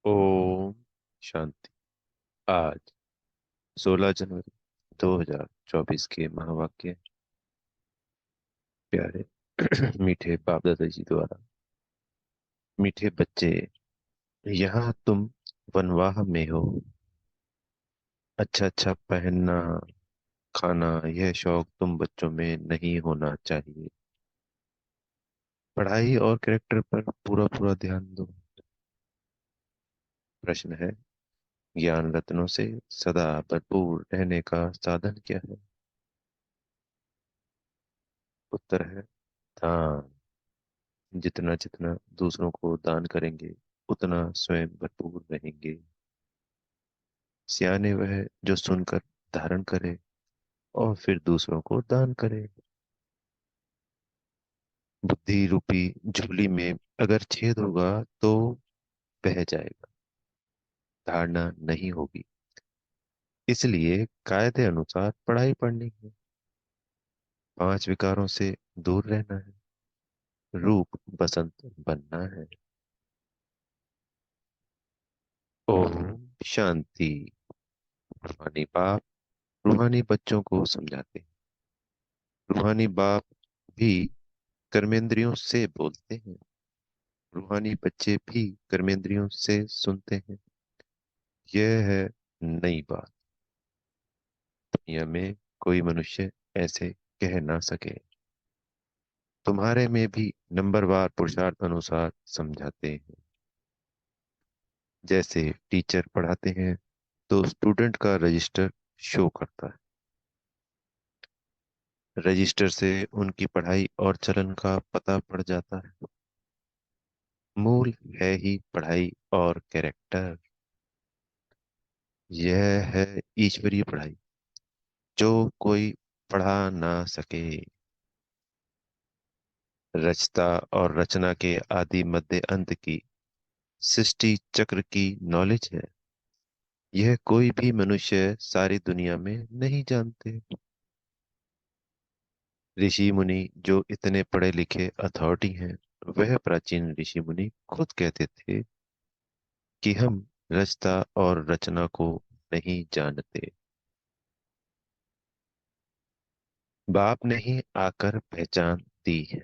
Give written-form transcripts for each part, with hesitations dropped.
ओम शांति। आज 16 जनवरी 2024 के महावाक्य प्यारे मीठे बाप दादाजी द्वारा। मीठे बच्चे, यहाँ तुम वनवाह में हो। अच्छा अच्छा पहनना, खाना, यह शौक तुम बच्चों में नहीं होना चाहिए। पढ़ाई और कैरेक्टर पर पूरा पूरा ध्यान दो। प्रश्न है, ज्ञान रत्नों से सदा भरपूर रहने का साधन क्या है? उत्तर है दान। जितना जितना दूसरों को दान करेंगे उतना स्वयं भरपूर रहेंगे। सियाने वह जो सुनकर धारण करे और फिर दूसरों को दान करे। बुद्धि रूपी झोली में अगर छेद होगा तो बह जाएगा, धारणा नहीं होगी। इसलिए कायदे अनुसार पढ़ाई पढ़नी है। पांच विकारों से दूर रहना है। रूप बसंत बनना है। ओम शांति। रूहानी बाप रूहानी बच्चों को समझाते हैं। रूहानी बाप भी कर्मेंद्रियों से बोलते हैं। रूहानी बच्चे भी कर्मेंद्रियों से सुनते हैं। यह है नई बात। दुनिया में कोई मनुष्य ऐसे कह ना सके। तुम्हारे में भी नंबरवार पुरुषार्थ अनुसार समझाते हैं। जैसे टीचर पढ़ाते हैं तो स्टूडेंट का रजिस्टर शो करता है। रजिस्टर से उनकी पढ़ाई और चलन का पता पड़ जाता है। मूल है ही पढ़ाई और कैरेक्टर। यह है ईश्वरीय पढ़ाई जो कोई पढ़ा ना सके। रचता और रचना के आदि मध्य अंत की सृष्टि चक्र की नॉलेज है। यह कोई भी मनुष्य सारी दुनिया में नहीं जानते। ऋषि मुनि जो इतने पढ़े लिखे अथॉरिटी हैं, वह प्राचीन ऋषि मुनि खुद कहते थे कि हम रचता और रचना को नहीं जानते। बाप ने ही आकर पहचान दी है।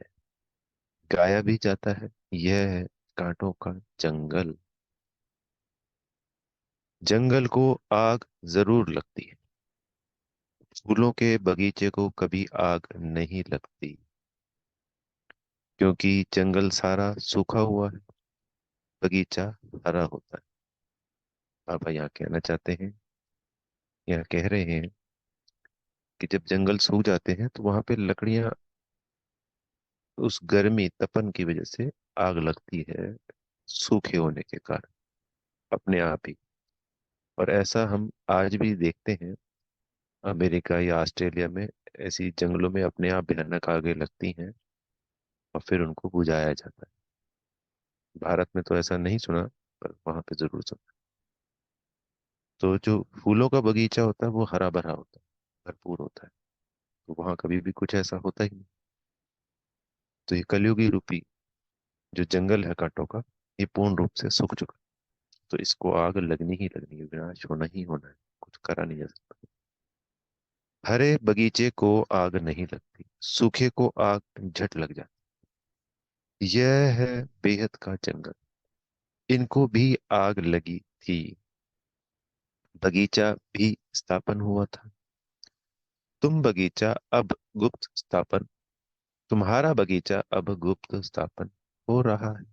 गाया भी जाता है, यह है कांटों का जंगल। जंगल को आग जरूर लगती है। फूलों के बगीचे को कभी आग नहीं लगती, क्योंकि जंगल सारा सूखा हुआ है, बगीचा हरा होता है। बाबा यहाँ कहना चाहते हैं, यहाँ कह रहे हैं कि जब जंगल सूख जाते हैं तो वहां पे लकड़ियां उस गर्मी तपन की वजह से आग लगती है, सूखे होने के कारण, अपने आप ही। और ऐसा हम आज भी देखते हैं, अमेरिका या ऑस्ट्रेलिया में ऐसी जंगलों में अपने आप भयानक आगे लगती हैं और फिर उनको बुझाया जाता है। भारत में तो ऐसा नहीं सुना, पर वहां पे जरूर सुना। तो जो फूलों का बगीचा होता है वो हरा भरा होता है, भरपूर होता है। तो वहां कभी भी कुछ ऐसा होता ही नहीं। तो ये कलयुगी रूपी जो जंगल है कांटों का, ये पूर्ण रूप से सूख चुका है। तो इसको आग लगनी ही लगनी है, विनाश होना ही होना है। कुछ करा नहीं जा सकता। हरे बगीचे को आग नहीं लगती, सूखे को आग झट लग जाती। यह है बेहद का जंगल। इनको भी आग लगी थी। बगीचा भी स्थापन हुआ था। तुम बगीचा अब गुप्त स्थापन तुम्हारा बगीचा अब गुप्त स्थापन हो रहा है।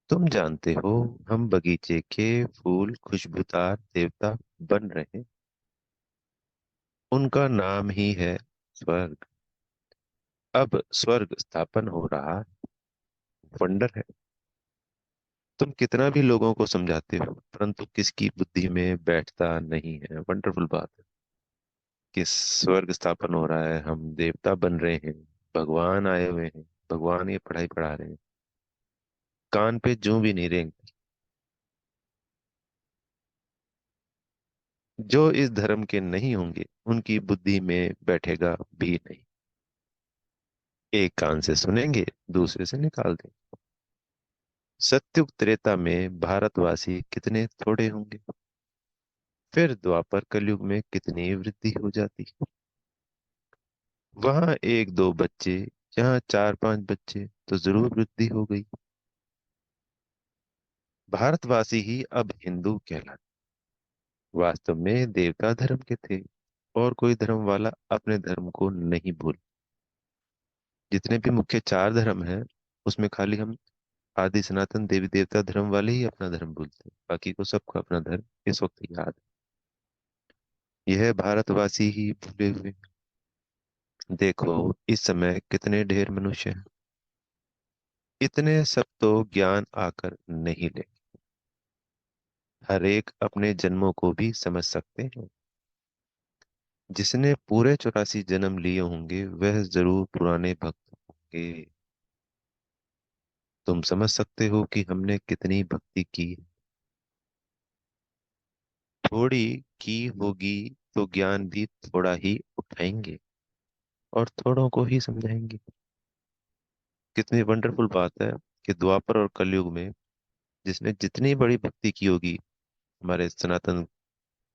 तुम जानते हो, हम बगीचे के फूल खुशबूदार देवता बन रहे हैं। उनका नाम ही है स्वर्ग। अब स्वर्ग स्थापन हो रहा वंडर है। तुम कितना भी लोगों को समझाते हो, परंतु किसकी बुद्धि में बैठता नहीं है। वंडरफुल बात है कि स्वर्ग स्थापन हो रहा है, हम देवता बन रहे हैं, भगवान आए हुए हैं, भगवान ये पढ़ाई पढ़ा रहे हैं। कान पे जूं भी नहीं रेंगती। जो इस धर्म के नहीं होंगे उनकी बुद्धि में बैठेगा भी नहीं। एक कान से सुनेंगे, दूसरे से निकाल देंगे। सत्युग त्रेता में भारतवासी कितने थोड़े होंगे? फिर द्वापर कलयुग में कितनी वृद्धि हो जाती? वहां एक दो बच्चे, यहाँ चार पांच बच्चे, तो जरूर वृद्धि हो गई। भारतवासी ही अब हिंदू कहलाते। वास्तव में देवता धर्म के थे, और कोई धर्म वाला अपने धर्म को नहीं भूल। जितने भी मुख्य चार धर्म हैं, उसमें खाली हम आदि सनातन देवी देवता धर्म वाले ही अपना धर्म भूलते हैं, बाकी को सबको अपना धर्म इस वक्त याद है। यह भारतवासी ही भूले हुए। देखो इस समय कितने ढेर मनुष्य हैं। इतने सब तो ज्ञान आकर नहीं ले। हर एक अपने जन्मों को भी समझ सकते हैं। जिसने पूरे 84 जन्म लिए होंगे वह जरूर पुराने भक्त होंगे। तुम समझ सकते हो कि हमने कितनी भक्ति की। थोड़ी की होगी तो ज्ञान भी थोड़ा ही उठाएंगे, और थोड़ों को ही समझाएंगे। कितनी वंडरफुल बात है कि द्वापर और कलयुग में जिसने जितनी बड़ी भक्ति की होगी हमारे सनातन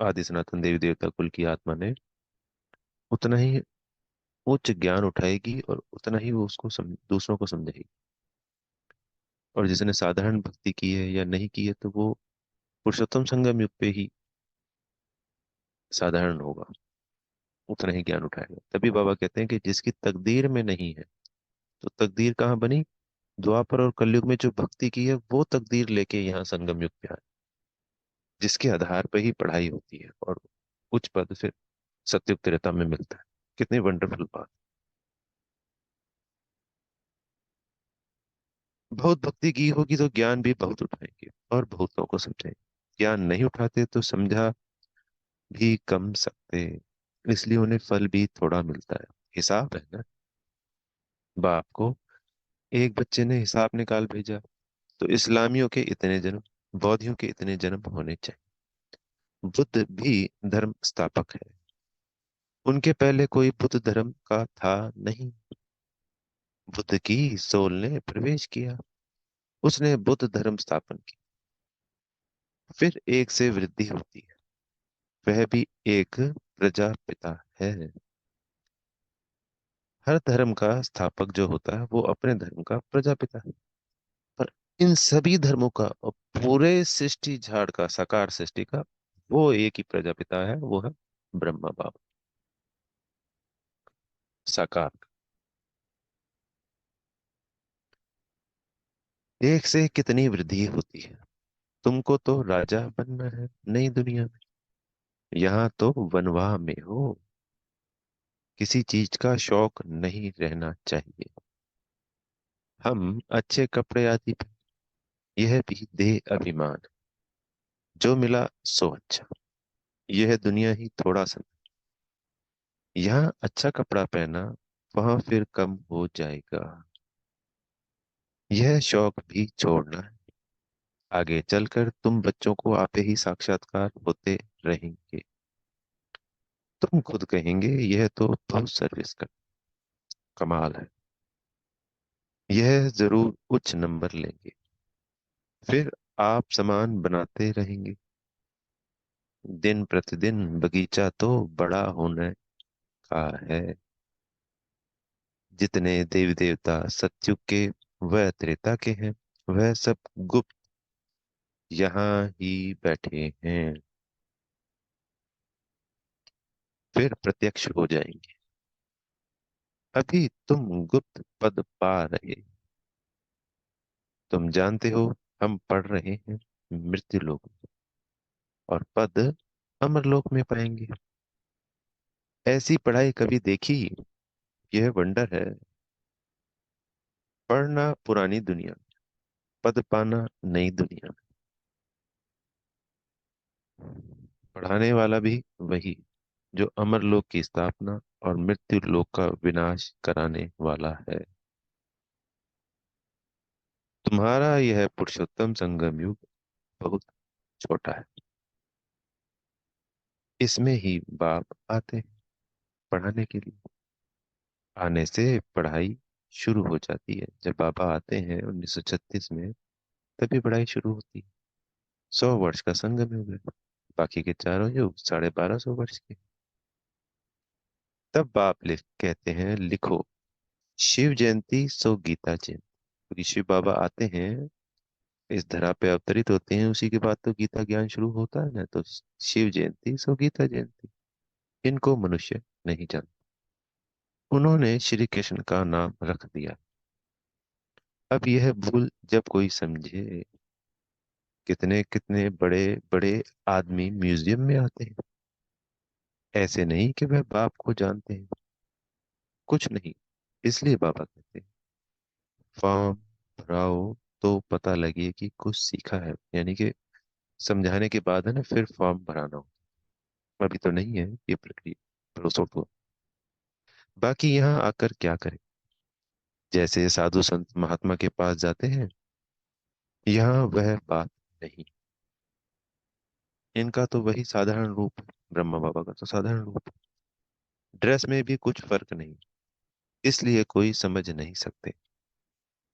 आदि सनातन देवी देवता कुल की आत्मा ने, उतना ही उच्च ज्ञान उठाएगी और उतना ही वो उसको दूसरों को समझाएगी। और जिसने साधारण भक्ति की है या नहीं की है, तो वो पुरुषोत्तम संगम युग पे ही साधारण होगा, उतना ही ज्ञान उठाएगा। तभी बाबा कहते हैं कि जिसकी तकदीर में नहीं है, तो तकदीर कहाँ बनी? द्वापर और कलयुग में जो भक्ति की है वो तकदीर लेके यहाँ संगम युग पे आए, जिसके आधार पर ही पढ़ाई होती है और उच्च पद फिर सत्युग त्रेता में मिलता है। कितनी वंडरफुल बात। बहुत भक्ति की होगी तो ज्ञान भी बहुत उठाएंगे और बहुतों को समझाएंगे। ज्ञान नहीं उठाते तो समझा भी कम सकते, इसलिए उन्हें फल भी थोड़ा मिलता है। हिसाब है ना। बाप को एक बच्चे ने हिसाब निकाल भेजा, तो इस्लामियों के इतने जन्म, बौद्धियों के इतने जन्म होने चाहिए। बुद्ध भी धर्म स्थापक है। उनके पहले कोई बुद्ध धर्म का था नहीं। बुद्ध की सोल ने प्रवेश किया, उसने बुद्ध धर्म स्थापन की। फिर एक से वृद्धि होती है, वह भी एक प्रजापिता है। हर धर्म का स्थापक जो होता है वो अपने धर्म का प्रजापिता है। पर इन सभी धर्मों का और पूरे सृष्टि झाड़ का, साकार सृष्टि का, वो एक ही प्रजापिता है, वो है ब्रह्मा बाबा साकार। एक से कितनी वृद्धि होती है। तुमको तो राजा बनना है नई दुनिया में, यहाँ तो वनवाह में हो। किसी चीज का शौक नहीं रहना चाहिए। हम अच्छे कपड़े आदि पहने, यह भी देह अभिमान। जो मिला सो अच्छा, यह दुनिया ही थोड़ा सा। यहाँ अच्छा कपड़ा पहना, वहां फिर कम हो जाएगा। यह शौक भी छोड़ना है। आगे चलकर तुम बच्चों को आपे ही साक्षात्कार होते रहेंगे। तुम खुद कहेंगे यह तो बहुत सर्विस का कमाल है। यह जरूर उच्च नंबर लेंगे। फिर आप सामान बनाते रहेंगे। दिन प्रतिदिन बगीचा तो बड़ा होने का है। जितने देवी देवता सतयुग के व त्रेता के हैं, वह सब गुप्त यहाँ ही बैठे हैं, फिर प्रत्यक्ष हो जाएंगे। अभी तुम गुप्त पद पा रहे। तुम जानते हो हम पढ़ रहे हैं मृत्यु लोक में, और पद अमरलोक में पाएंगे। ऐसी पढ़ाई कभी देखी? यह वंडर है। पढ़ना पुरानी दुनिया, पद पाना नई दुनिया। पढ़ाने वाला भी वही, जो अमर लोक की स्थापना और मृत्यु लोक का विनाश कराने वाला है। तुम्हारा यह पुरुषोत्तम संगम युग बहुत छोटा है। इसमें ही बाप आते हैं पढ़ाने के लिए। आने से पढ़ाई शुरू हो जाती है। जब बाबा आते हैं 1936 में, तभी पढ़ाई शुरू होती है। 100 वर्ष का संगम युग है, बाकी के चारों युग 1250 वर्ष के। तब बाप लिख कहते हैं, लिखो, शिव जयंती सो गीता जयंती। क्योंकि शिव बाबा आते हैं, इस धरा पे अवतरित होते हैं, उसी के बाद तो गीता ज्ञान शुरू होता है ना। तो शिव जयंती सो गीता जयंती। इनको मनुष्य नहीं जानता। उन्होंने श्री कृष्ण का नाम रख दिया। अब यह भूल जब कोई समझे, कितने कितने बड़े बड़े आदमी म्यूजियम में आते हैं, ऐसे नहीं कि वह बाप को जानते हैं, कुछ नहीं। इसलिए बाबा कहते हैं, फॉर्म भराओ तो पता लगे कि कुछ सीखा है। यानी कि समझाने के बाद है ना, फिर फॉर्म भराना हो। अभी तो नहीं है ये प्रक्रिया, भरोसा तो। बाकी यहाँ आकर क्या करें, जैसे साधु संत महात्मा के पास जाते हैं, यहाँ वह बात नहीं। इनका तो वही साधारण रूप, ब्रह्मा बाबा का तो साधारण रूप। ड्रेस में भी कुछ फर्क नहीं, इसलिए कोई समझ नहीं सकते।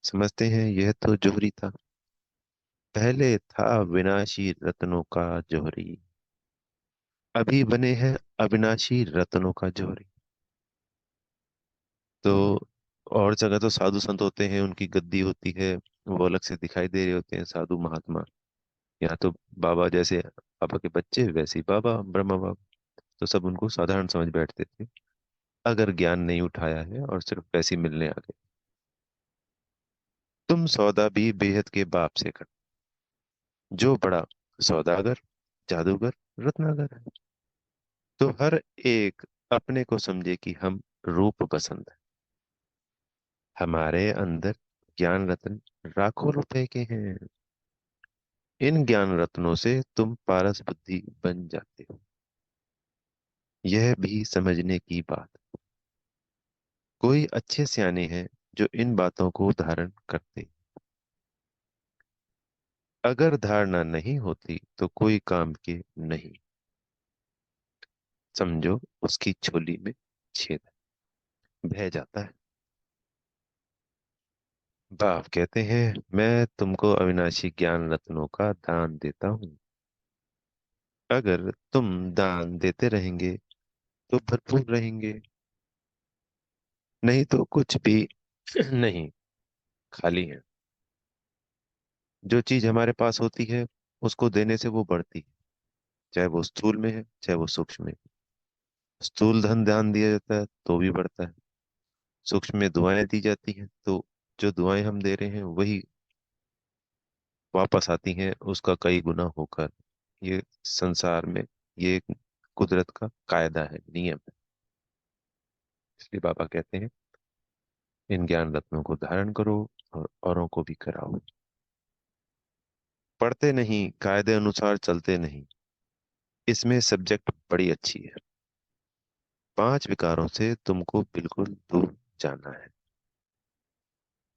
समझते हैं यह तो जोहरी था, पहले था विनाशी रत्नों का जोहरी, अभी बने हैं अविनाशी रत्नों का जोहरी। तो और जगह तो साधु संत होते हैं, उनकी गद्दी होती है, वो अलग से दिखाई दे रहे होते हैं साधु महात्मा। यहाँ तो बाबा जैसे पापा के बच्चे, वैसे ही बाबा ब्रह्मा बाबा। तो सब उनको साधारण समझ बैठते थे, अगर ज्ञान नहीं उठाया है और सिर्फ पैसे मिलने आ गए। तुम सौदा भी बेहद के बाप से कर, जो बड़ा सौदागर, जादूगर, रत्नागर है। तो हर एक अपने को समझे कि हम रूप पसंद है, हमारे अंदर ज्ञान रत्न लाखों रुपए के हैं। इन ज्ञान रत्नों से तुम पारस बुद्धि बन जाते हो। यह भी समझने की बात। कोई अच्छे सियाने हैं जो इन बातों को धारण करते। अगर धारणा नहीं होती तो कोई काम के नहीं। समझो उसकी झोली में छेद है, बह जाता है। बाप कहते हैं, मैं तुमको अविनाशी ज्ञान रत्नों का दान देता हूँ। अगर तुम दान देते रहेंगे तो भरपूर रहेंगे, नहीं तो कुछ भी नहीं, खाली है। जो चीज हमारे पास होती है, उसको देने से वो बढ़ती है, चाहे वो स्थूल में है चाहे वो सूक्ष्म में। स्थूल धन ध्यान दिया जाता है तो भी बढ़ता है, सूक्ष्म में दुआएं दी जाती हैं तो जो दुआएं हम दे रहे हैं वही वापस आती हैं, उसका कई गुना होकर। ये संसार में ये एक कुदरत का कायदा है, नियम है। इसलिए बाबा कहते हैं, इन ज्ञान रत्नों को धारण करो और औरों को भी कराओ। पढ़ते नहीं, कायदे अनुसार चलते नहीं, इसमें सब्जेक्ट बड़ी अच्छी है। 5 विकारों से तुमको बिल्कुल दूर जाना है।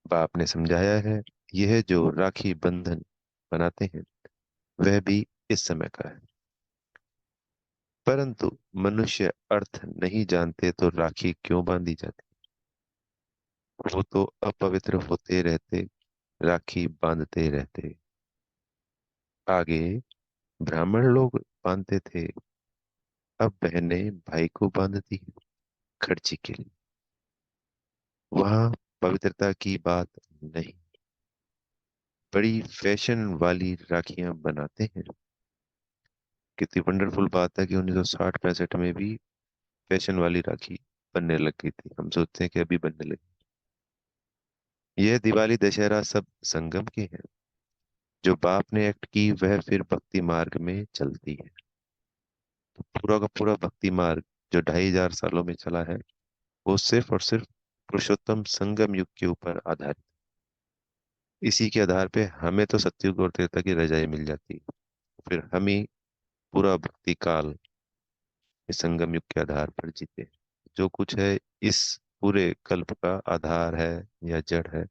बाप ने समझाया है, यह जो राखी बंधन बनाते हैं वह भी इस समय का है। परंतु मनुष्य अर्थ नहीं जानते तो राखी क्यों बांधी जाती। वो तो अपवित्र होते रहते, राखी बांधते रहते। आगे ब्राह्मण लोग बांधते थे, अब बहनें भाई को बांधती हैं, खर्ची के लिए। वहां पवित्रता की बात नहीं, बड़ी फैशन वाली राखियां बनाते हैं। कितनी वंडरफुल बात है कि 1960-65 में भी फैशन वाली राखी बनने लग गई थी। हम सोचते हैं कि अभी बनने लगी। यह दिवाली दशहरा सब संगम के हैं। जो बाप ने एक्ट की वह फिर भक्ति मार्ग में चलती है। पूरा का पूरा भक्ति मार्ग जो 2500 सालों में चला है, वो सिर्फ और सिर्फ पुरुषोत्तम संगम युग के ऊपर आधारित। इसी के आधार पे हमें तो सतयुग और त्रेता की रजाई मिल जाती है, फिर हम ही पूरा भक्ति काल इस संगम युग के आधार पर जीते। जो कुछ है इस पूरे कल्प का आधार है या जड़ है,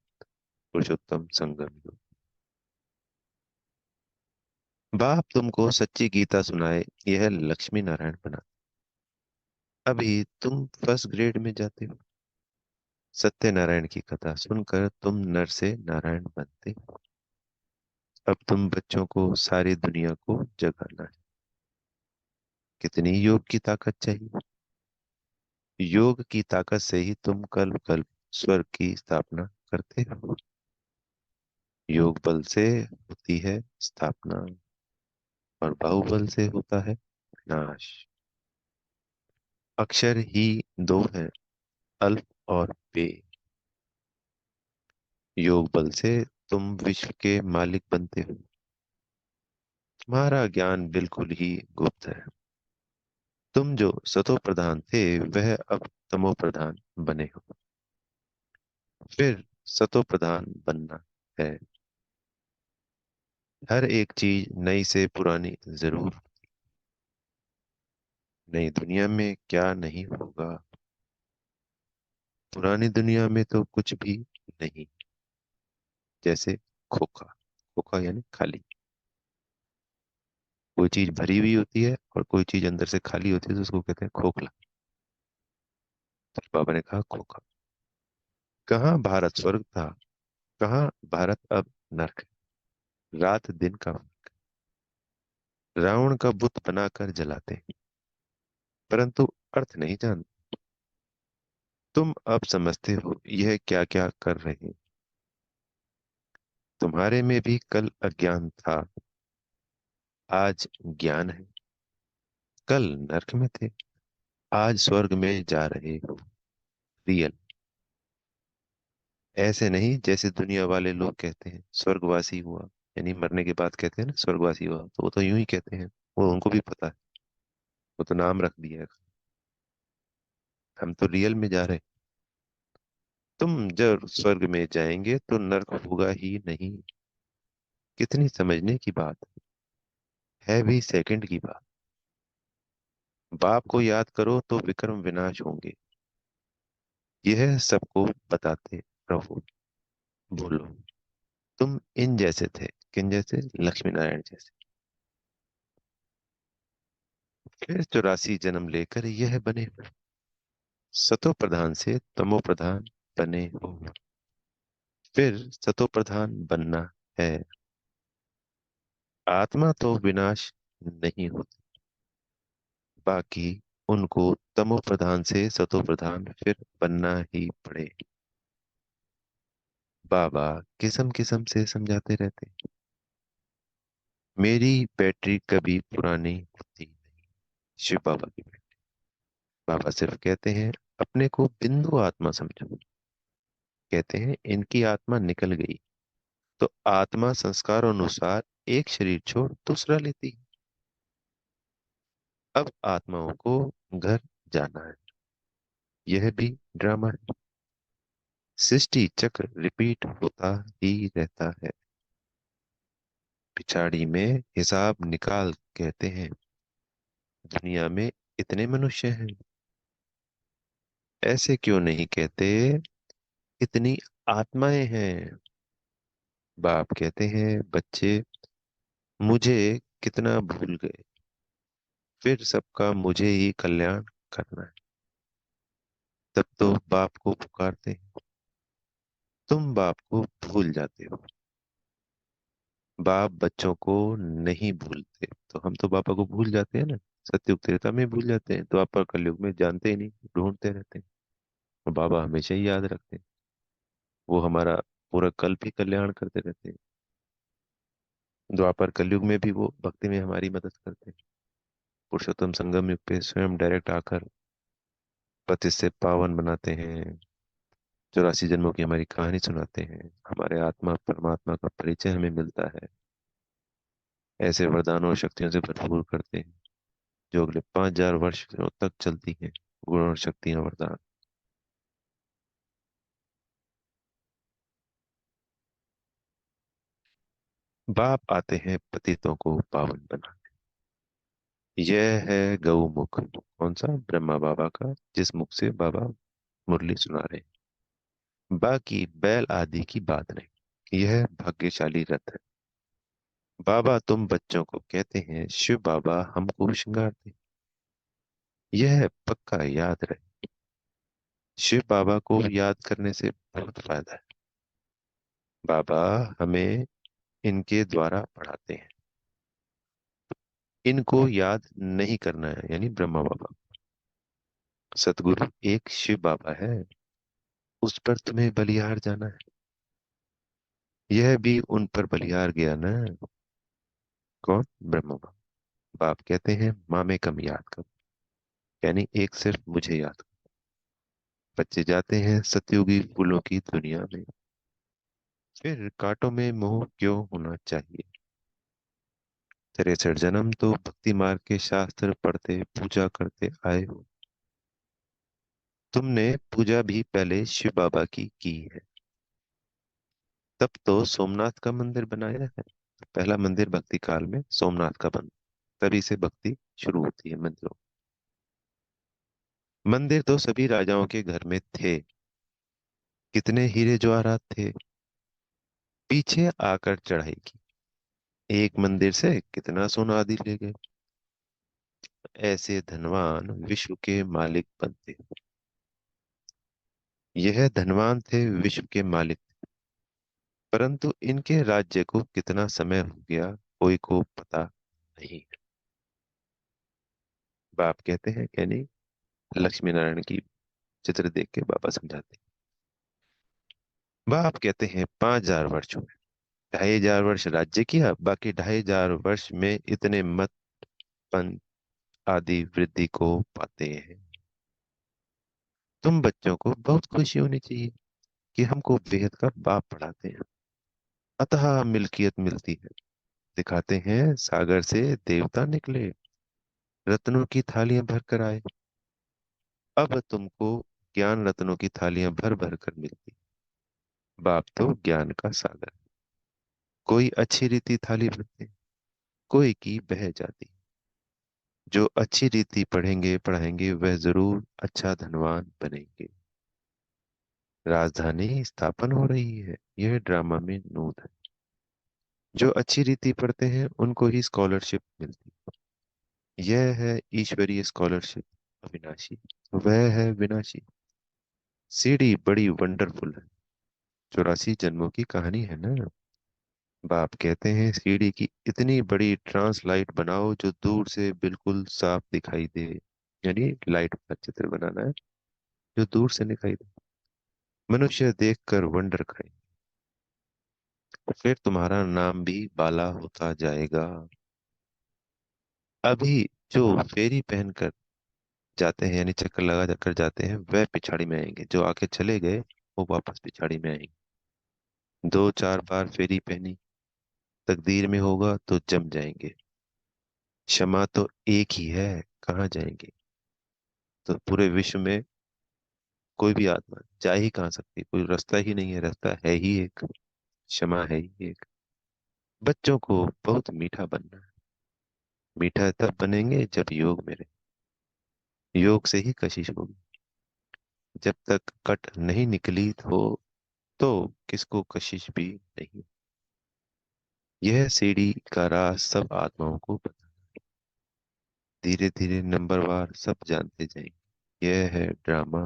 पुरुषोत्तम संगम युग। बाप तुमको सच्ची गीता सुनाए, यह लक्ष्मी नारायण बना। अभी तुम फर्स्ट ग्रेड में जाते हो। सत्यनारायण की कथा सुनकर तुम नर से नारायण बनते हो। अब तुम बच्चों को सारी दुनिया को जगाना है। कितनी योग की ताकत चाहिए? योग की ताकत से ही तुम कल्प कल्प स्वर्ग की स्थापना करते हो। योग बल से होती है स्थापना, और बाहुबल से होता है विनाश। अक्षर ही दो हैं, अल्प और बे। योग बल से तुम विश्व के मालिक बनते हो। तुम्हारा ज्ञान बिल्कुल ही गुप्त है। तुम जो सतो प्रधान थे वह अब तमो प्रधान बने हो। फिर सतो प्रधान बनना है। हर एक चीज नई से पुरानी जरूर। नई दुनिया में क्या नहीं होगा? पुरानी दुनिया में तो कुछ भी नहीं। जैसे खोखा। खोखा यानी खाली। कोई चीज भरी हुई होती है और कोई चीज अंदर से खाली होती है तो उसको कहते हैं खोखला। तो बाबा ने कहा खोखा। कहाँ भारत स्वर्ग था, कहाँ भारत अब नरक है। रात दिन का फर्क है। रावण का बुत बनाकर जलाते हैं, परंतु अर्थ नहीं जानते। तुम अब समझते हो यह क्या क्या कर रहे हैं। तुम्हारे में भी कल अज्ञान था, आज ज्ञान है। कल नरक में थे, आज स्वर्ग में जा रहे हो। रियल। ऐसे नहीं जैसे दुनिया वाले लोग कहते हैं स्वर्गवासी हुआ, यानी मरने के बाद कहते हैं ना स्वर्गवासी हुआ, तो वो तो यूं ही कहते हैं। वो उनको भी पता है, वो तो नाम रख दिया है। हम तो रियल में जा रहे हैं। तुम जब स्वर्ग में जाएंगे तो नर्क होगा ही नहीं। कितनी समझने की बात है भी सेकंड की बात। बाप को याद करो तो विक्रम विनाश होंगे। यह सबको बताते रहो। बोलो। तुम इन जैसे थे। किन जैसे? लक्ष्मी नारायण जैसे। फिर 84 जन्म लेकर यह बने हो। सतो प्रधान से तमो प्रधान बने हो। फिर सतो प्रधान बनना है। आत्मा तो विनाश नहीं होती, बाकी उनको तमो प्रधान से सतो प्रधान फिर बनना ही पड़े। बाबा किस्म किस्म से समझाते रहते हैं। मेरी बैटरी कभी पुरानी होती नहीं। शिव बाबा की बैटरी। बाबा सिर्फ कहते हैं अपने को बिंदु आत्मा समझो। कहते हैं इनकी आत्मा निकल गई तो आत्मा संस्कार अनुसार एक शरीर छोड़ दूसरा लेती है। अब आत्माओं को घर जाना है। यह भी ड्रामा है। सृष्टि चक्र रिपीट होता ही रहता है। पिछाड़ी में हिसाब निकाल कहते हैं दुनिया में इतने मनुष्य हैं। ऐसे क्यों नहीं कहते इतनी आत्माएं हैं। बाप कहते हैं बच्चे मुझे कितना भूल गए। फिर सबका मुझे ही कल्याण करना है। तब तो बाप को पुकारते हैं। तुम बाप को भूल जाते हो। बाप बच्चों को नहीं भूलते, तो हम तो पापा को भूल जाते हैं ना। सत्युग त्रेता में भूल जाते हैं, द्वापर कलयुग में जानते ही नहीं, ढूंढते रहते हैं। और बाबा हमेशा ही याद रखते हैं। वो हमारा पूरा कल्प ही कल्याण करते रहते हैं। द्वापर कलयुग में भी वो भक्ति में हमारी मदद करते हैं। पुरुषोत्तम संगम युग पे स्वयं डायरेक्ट आकर पतित से पावन बनाते हैं। 84 जन्मों की हमारी कहानी सुनाते हैं। हमारे आत्मा परमात्मा का परिचय हमें मिलता है। ऐसे वरदानों और शक्तियों से भरपूर करते हैं जो अगले 5000 वर्ष तक चलती हैं। गुण और शक्तियां वरदान। बाप आते हैं पतितों को पावन बना। यह है गौमुख। कौन सा? ब्रह्मा बाबा का, जिस मुख से बाबा मुरली सुना रहे हैं। बाकी बैल आदि की बात नहीं। यह भाग्यशाली रथ है। बाबा तुम बच्चों को कहते हैं शिव बाबा हमको श्रृंगारते। यह पक्का याद रहे। शिव बाबा को याद करने से बहुत फायदा है। बाबा हमें इनके द्वारा पढ़ाते हैं। इनको याद नहीं करना है, यानी ब्रह्मा बाबा। सतगुरु एक शिव बाबा है, उस पर तुम्हें बलिहार जाना है। यह भी उन पर बलिहार गया ना। कौन? ब्रह्मा बाबा। बाप कहते हैं माँ में कम याद कर, यानी एक सिर्फ मुझे याद कर। बच्चे जाते हैं सतयुगी फूलों की दुनिया में। फिर कांटों में मोह क्यों होना चाहिए? 63 जन्म तो भक्ति मार्ग के शास्त्र पढ़ते पूजा करते आए हो। तुमने पूजा भी पहले शिव बाबा की है। तब तो सोमनाथ का मंदिर बनाया है। पहला मंदिर भक्ति काल में सोमनाथ का बना, तभी से भक्ति शुरू होती है मंदिरों। मंदिर तो सभी राजाओं के घर में थे। कितने हीरे जवाहरात थे। पीछे आकर चढ़ाई की, एक मंदिर से कितना सोना आदि ले गए। ऐसे धनवान विश्व के मालिक बनते। यह धनवान थे, विश्व के मालिक। परंतु इनके राज्य को कितना समय हो गया, कोई को पता नहीं। बाप कहते हैं, यानी लक्ष्मी नारायण की चित्र देख के बाबा समझाते हैं। बाप कहते हैं 5,000 वर्ष हुए। 2,500 वर्ष राज्य किया, बाकी 2,500 वर्ष में इतने मत पंथ आदि वृद्धि को पाते हैं। तुम बच्चों को बहुत खुशी होनी चाहिए कि हमको बेहद का बाप पढ़ाते हैं। अतः मिल्कियत मिलती है। दिखाते हैं सागर से देवता निकले, रत्नों की थालियां भर कर आए। अब तुमको ज्ञान रत्नों की थालियां भर भर कर मिलती। बाप तो ज्ञान का सागर। कोई अच्छी रीति थाली भरते, कोई की बह जाती। जो अच्छी रीति पढ़ेंगे पढ़ाएंगे वह जरूर अच्छा धनवान बनेंगे। राजधानी स्थापन हो रही है, यह ड्रामा में नूत है। जो अच्छी रीति पढ़ते हैं उनको ही स्कॉलरशिप मिलती। यह है ईश्वरीय स्कॉलरशिप, अविनाशी। वह है विनाशी। सीढ़ी बड़ी वंडरफुल है। 84 जन्मों की कहानी है ना। बाप कहते हैं सीढ़ी की इतनी बड़ी ट्रांसलाइट बनाओ जो दूर से बिल्कुल साफ दिखाई दे, यानी लाइट का चित्र बनाना है जो दूर से दिखाई दे। मनुष्य देखकर वंडर करे। फिर तुम्हारा नाम भी बाला होता जाएगा। अभी जो फेरी पहनकर जाते हैं, यानी चक्कर लगा कर जाते हैं, वह पिछाड़ी में आएंगे। जो आके चले गए वो वापस पिछाड़ी में आएंगे। 2-4 बार फेरी पहनी, तकदीर में होगा तो जम जाएंगे। क्षमा तो एक ही है, कहाँ जाएंगे? तो पूरे विश्व में कोई भी आत्मा जा ही कहाँ सकती, कोई रास्ता ही नहीं है, रास्ता है ही एक, क्षमा है ही एक। बच्चों को बहुत मीठा बनना है। मीठा तब बनेंगे जब योग में रहे। योग से ही कशिश होगी। जब तक कट नहीं निकली हो तो किसको कशिश भी नहीं। यह सीढ़ी का राज सब आत्माओं को पता। धीरे धीरे नंबरवार सब जानते जाएंगे। यह है ड्रामा।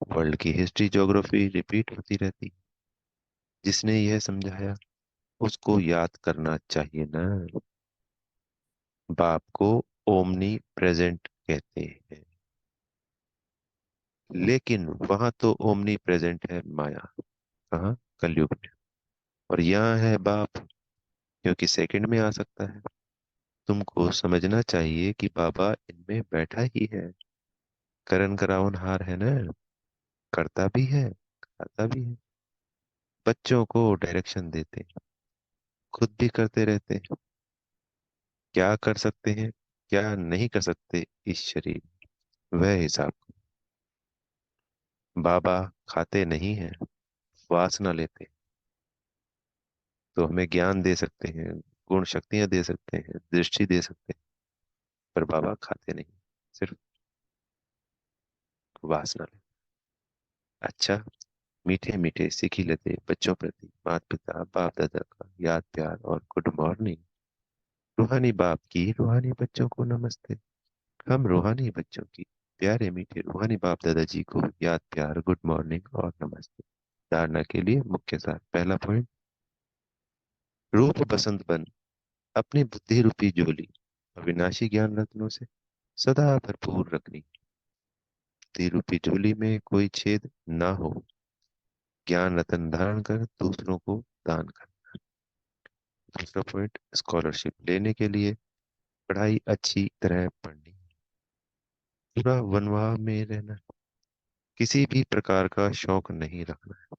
वर्ल्ड की हिस्ट्री ज्योग्राफी रिपीट होती रहती। जिसने यह समझाया उसको याद करना चाहिए ना। बाप को ओमनी प्रेजेंट कहते हैं, लेकिन वहां तो ओमनी प्रेजेंट है माया। कहाँ? कलयुग में। और यहाँ है बाप, क्योंकि सेकंड में आ सकता है। तुमको समझना चाहिए कि बाबा इनमें बैठा ही है। करण करावनहार है ना। करता भी है, खाता भी है। बच्चों को डायरेक्शन देते हैं, खुद भी करते रहते हैं। क्या कर सकते हैं, क्या नहीं कर सकते इस शरीर में, वह हिसाब। बाबा खाते नहीं हैं, वासना लेते हैं। तो हमें ज्ञान दे सकते हैं, गुण शक्तियां दे सकते हैं, दृष्टि दे सकते हैं, पर बाबा खाते नहीं, सिर्फ वासना लेते। अच्छा, मीठे मीठे सीखी लेते बच्चों प्रति माता पिता बाप दादा का याद प्यार और गुड मॉर्निंग। रूहानी बाप की रूहानी बच्चों को नमस्ते। हम रूहानी बच्चों की प्यारे मीठे रूहानी बाप दादाजी को याद प्यार गुड मॉर्निंग और नमस्ते। धारणा के लिए मुख्य सार। पहला पॉइंट, रूप बसंत बन अपनी बुद्धि रूपी झोली अविनाशी ज्ञान रत्नों से सदा भरपूर रखनी। बुद्धि रूपी झोली में कोई छेद ना हो, ज्ञान रतन धारण कर दूसरों को दान कर। दूसरा पॉइंट, स्कॉलरशिप लेने के लिए पढ़ाई अच्छी तरह पढ़नी, पूरा वनवाह में रहना, किसी भी प्रकार का शौक नहीं रखना,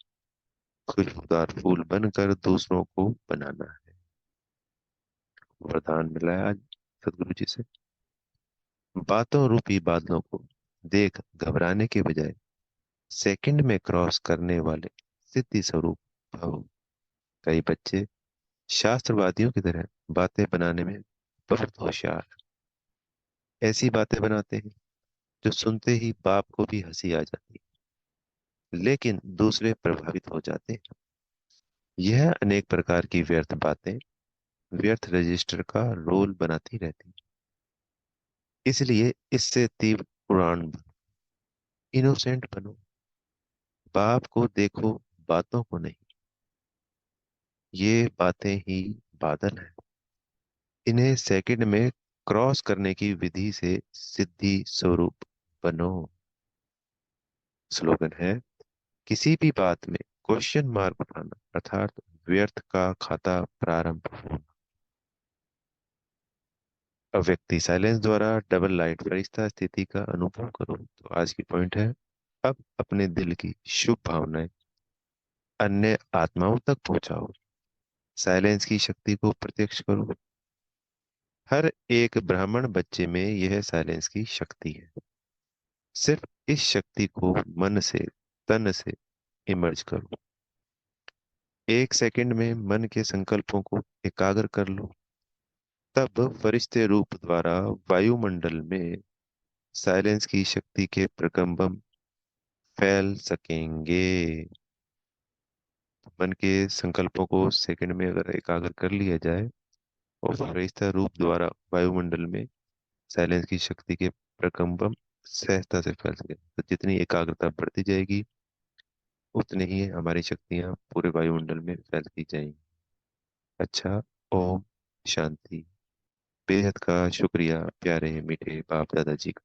खुशबूदार फूल बनकर दूसरों को बनाना है। वरदान मिला है आज सदगुरु जी से। बातों रूपी बादलों को देख घबराने के बजाय सेकंड में क्रॉस करने वाले सिद्धि स्वरूप भव। कई बच्चे शास्त्रवादियों की तरह बातें बनाने में बहुत होशियार, ऐसी बातें बनाते हैं जो सुनते ही बाप को भी हंसी आ जाती है, लेकिन दूसरे प्रभावित हो जाते हैं। यह अनेक प्रकार की व्यर्थ बातें व्यर्थ रजिस्टर का रोल बनाती रहती है। इसलिए इससे तीव्र पुराण बनो, इनोसेंट बनो, बाप को देखो, बातों को नहीं। ये बातें ही बादल हैं, इन्हें सेकंड में क्रॉस करने की विधि से सिद्धि स्वरूप बनो। स्लोगन है, किसी भी बात में क्वेश्चन मार्क उठाना अर्थात व्यर्थ का खाता प्रारंभ होना। अव्यक्ति साइलेंस द्वारा डबल लाइट फरिश्ता स्थिति का अनुभव करो। तो आज की पॉइंट है, अब अपने दिल की शुभ भावनाएं अन्य आत्माओं तक पहुंचाओ, साइलेंस की शक्ति को प्रत्यक्ष करो। हर एक ब्राह्मण बच्चे में यह साइलेंस की शक्ति है। सिर्फ इस शक्ति को मन से, तन से इमर्ज करो। एक सेकंड में मन के संकल्पों को एकाग्र कर लो, तब फरिश्ते रूप द्वारा वायुमंडल में साइलेंस की शक्ति के प्रकंपन फैल सकेंगे। मन के संकल्पों को सेकंड में अगर एकाग्र कर लिया जाए और फरिश्ता रूप द्वारा वायुमंडल में साइलेंस की शक्ति के प्रकंपन सहजता से फैल सके, तो जितनी एकाग्रता बढ़ती जाएगी उतनी ही हमारी शक्तियां पूरे वायुमंडल में फैलती जाएंगी। अच्छा, ओम शांति। बेहद का शुक्रिया प्यारे मीठे बाप दादाजी का।